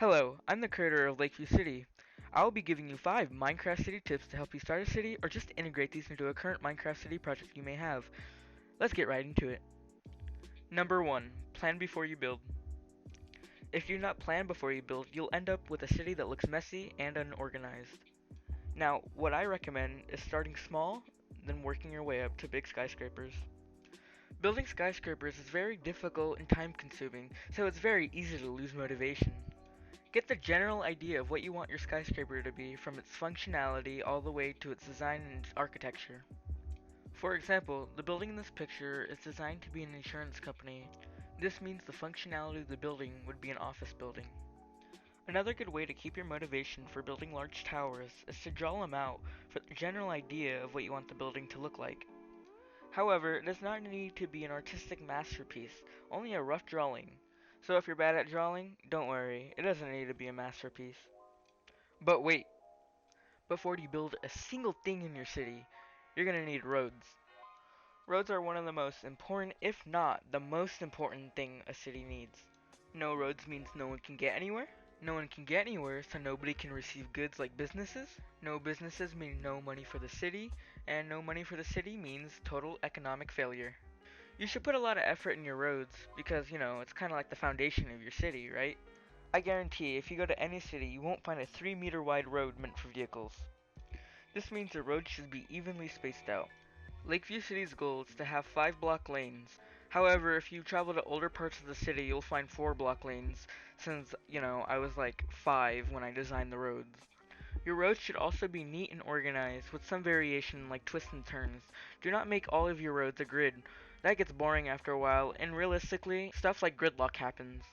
Hello, I'm the creator of Lakeview City. I will be giving you 5 Minecraft City tips to help you start a city or just integrate these into a current Minecraft City project you may have. Let's get right into it. Number 1. Plan before you build. If you do not plan before you build, you'll end up with a city that looks messy and unorganized. Now, what I recommend is starting small, then working your way up to big skyscrapers. Building skyscrapers is very difficult and time consuming, so it's very easy to lose motivation. Get the general idea of what you want your skyscraper to be, from its functionality all the way to its design and its architecture. For example, the building in this picture is designed to be an insurance company. This means the functionality of the building would be an office building. Another good way to keep your motivation for building large towers is to draw them out for the general idea of what you want the building to look like. However, it does not need to be an artistic masterpiece, only a rough drawing. So if you're bad at drawing, don't worry, it doesn't need to be a masterpiece. But wait, before you build a single thing in your city, you're gonna need roads. Roads are one of the most important, if not the most important thing a city needs. No roads means no one can get anywhere. No one can get anywhere, so nobody can receive goods like businesses. No businesses mean no money for the city, and no money for the city means total economic failure. You should put a lot of effort in your roads because, it's kind of like the foundation of your city, right? I guarantee if you go to any city, you won't find a 3-meter wide road meant for vehicles. This means the road should be evenly spaced out. Lakeview City's goal is to have 5 block lanes. However, if you travel to older parts of the city, you'll find 4 block lanes, since, I was like 5 when I designed the roads. Your roads should also be neat and organized, with some variation like twists and turns. Do not make all of your roads a grid. That gets boring after a while, and realistically, stuff like gridlock happens.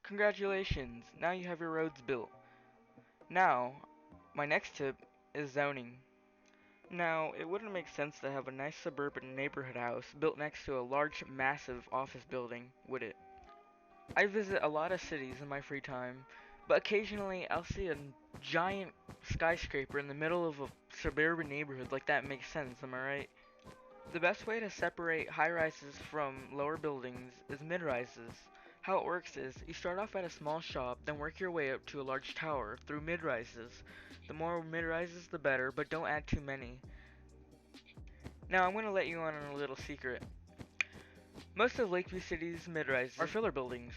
Congratulations, now you have your roads built. Now, my next tip is zoning. Now, it wouldn't make sense to have a nice suburban neighborhood house built next to a large, massive office building, would it? I visit a lot of cities in my free time, but occasionally I'll see a giant skyscraper in the middle of a suburban neighborhood. Like, that makes sense, am I right? The best way to separate high rises from lower buildings is mid rises. How it works is, you start off at a small shop, then work your way up to a large tower through mid rises. The more mid rises the better, but don't add too many. Now I'm going to let you on a little secret. Most of Lakeview City's mid rises are filler buildings.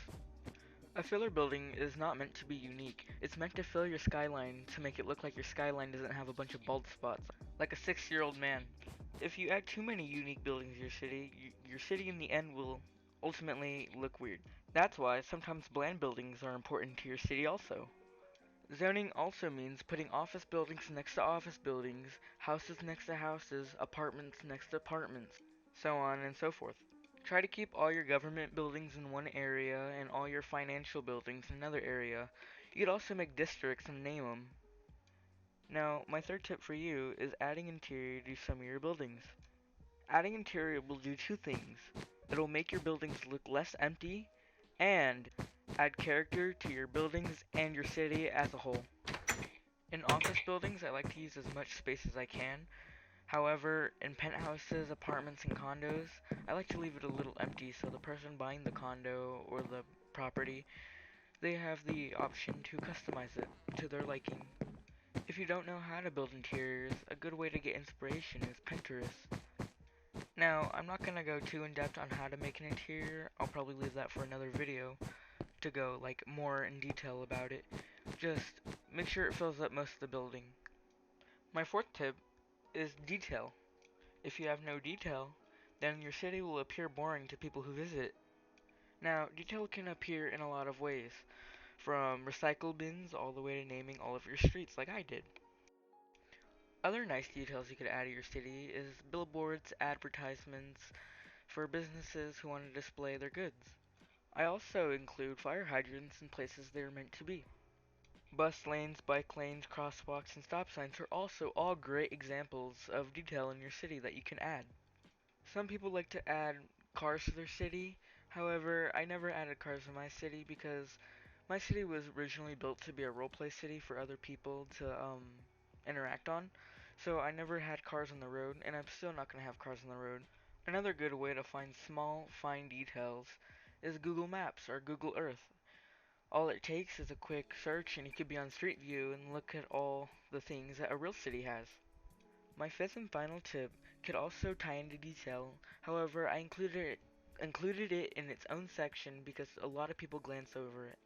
A filler building is not meant to be unique. It's meant to fill your skyline to make it look like your skyline doesn't have a bunch of bald spots, like a 6-year-old man. If you add too many unique buildings to your city in the end will ultimately look weird. That's why sometimes bland buildings are important to your city also. Zoning also means putting office buildings next to office buildings, houses next to houses, apartments next to apartments, so on and so forth. Try to keep all your government buildings in one area and all your financial buildings in another area. You could also make districts and name them. Now, my third tip for you is adding interior to some of your buildings. Adding interior will do two things. It'll make your buildings look less empty and add character to your buildings and your city as a whole. In office buildings, I like to use as much space as I can. However, in penthouses, apartments, and condos, I like to leave it a little empty so the person buying the condo or the property, they have the option to customize it to their liking. If you don't know how to build interiors, a good way to get inspiration is Pinterest. Now, I'm not gonna go too in depth on how to make an interior. I'll probably leave that for another video to go like more in detail about it. Just make sure it fills up most of the building. My fourth tip is detail. If you have no detail, then your city will appear boring to people who visit. Now, detail can appear in a lot of ways, from recycle bins all the way to naming all of your streets like I did. Other nice details you could add to your city is billboards, advertisements for businesses who want to display their goods. I also include fire hydrants in places they are meant to be. Bus lanes, bike lanes, crosswalks, and stop signs are also all great examples of detail in your city that you can add. Some people like to add cars to their city. However, I never added cars in my city because my city was originally built to be a roleplay city for other people to interact on. So I never had cars on the road, and I'm still not going to have cars on the road. Another good way to find small, fine details is Google Maps or Google Earth. All it takes is a quick search and you could be on Street View and look at all the things that a real city has. My fifth and final tip could also tie into detail, however I included it in its own section because a lot of people glance over it.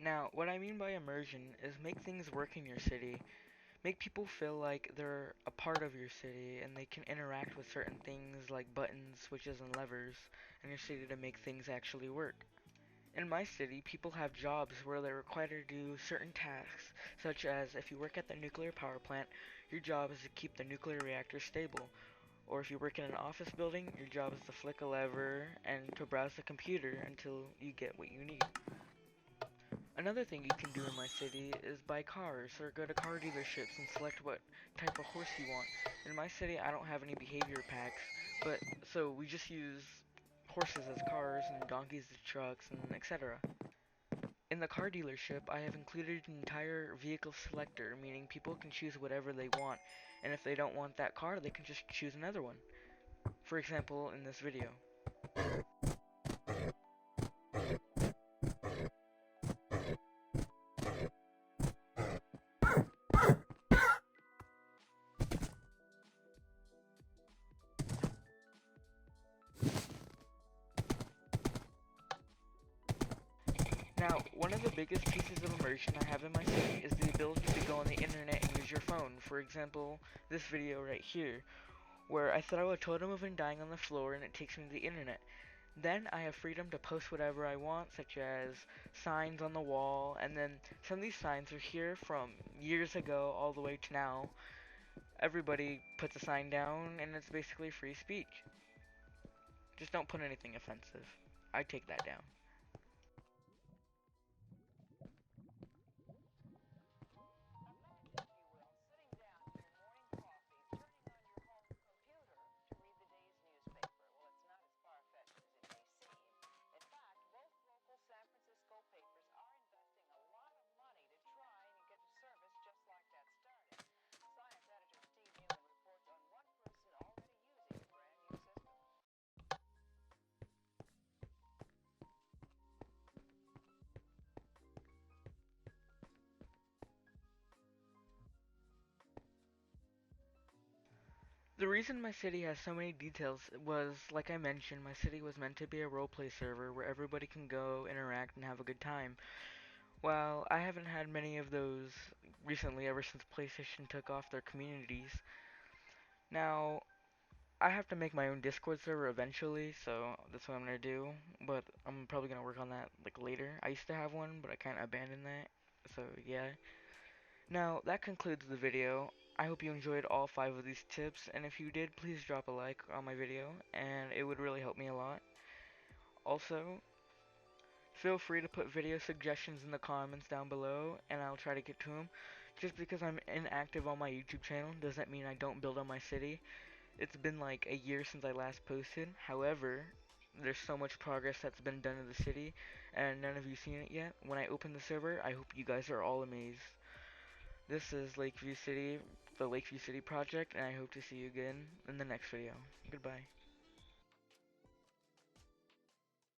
Now, what I mean by immersion is make things work in your city. Make people feel like they're a part of your city and they can interact with certain things like buttons, switches, and levers in your city to make things actually work. In my city, people have jobs where they're required to do certain tasks, such as if you work at the nuclear power plant, your job is to keep the nuclear reactor stable. Or if you work in an office building, your job is to flick a lever and to browse the computer until you get what you need. Another thing you can do in my city is buy cars or go to car dealerships and select what type of horse you want. In my city, I don't have any behavior packs, but so we just use horses as cars and donkeys as trucks and etc. In the car dealership, I have included an entire vehicle selector, meaning people can choose whatever they want, and if they don't want that car, they can just choose another one. For example, in this video. Now, one of the biggest pieces of immersion I have in my city is the ability to go on the internet and use your phone. For example, this video right here, where I throw a totem of undying on the floor and it takes me to the internet. Then I have freedom to post whatever I want, such as signs on the wall, and then some of these signs are here from years ago all the way to now. Everybody puts a sign down, and it's basically free speech. Just don't put anything offensive. I take that down. The reason my city has so many details was, like I mentioned, my city was meant to be a roleplay server where everybody can go, interact, and have a good time. Well, I haven't had many of those recently ever since PlayStation took off their communities. Now, I have to make my own Discord server eventually, so that's what I'm gonna do, but I'm probably gonna work on that like later. I used to have one, but I kinda abandoned that, so yeah. Now, that concludes the video. I hope you enjoyed all 5 of these tips, and if you did, please drop a like on my video, and it would really help me a lot. Also, feel free to put video suggestions in the comments down below, and I'll try to get to them. Just because I'm inactive on my YouTube channel doesn't mean I don't build on my city. It's been like a year since I last posted. However, there's so much progress that's been done in the city, and none of you seen it yet. When I open the server, I hope you guys are all amazed. This is Lakeview City, the Lakeview City project, and I hope to see you again in the next video. Goodbye.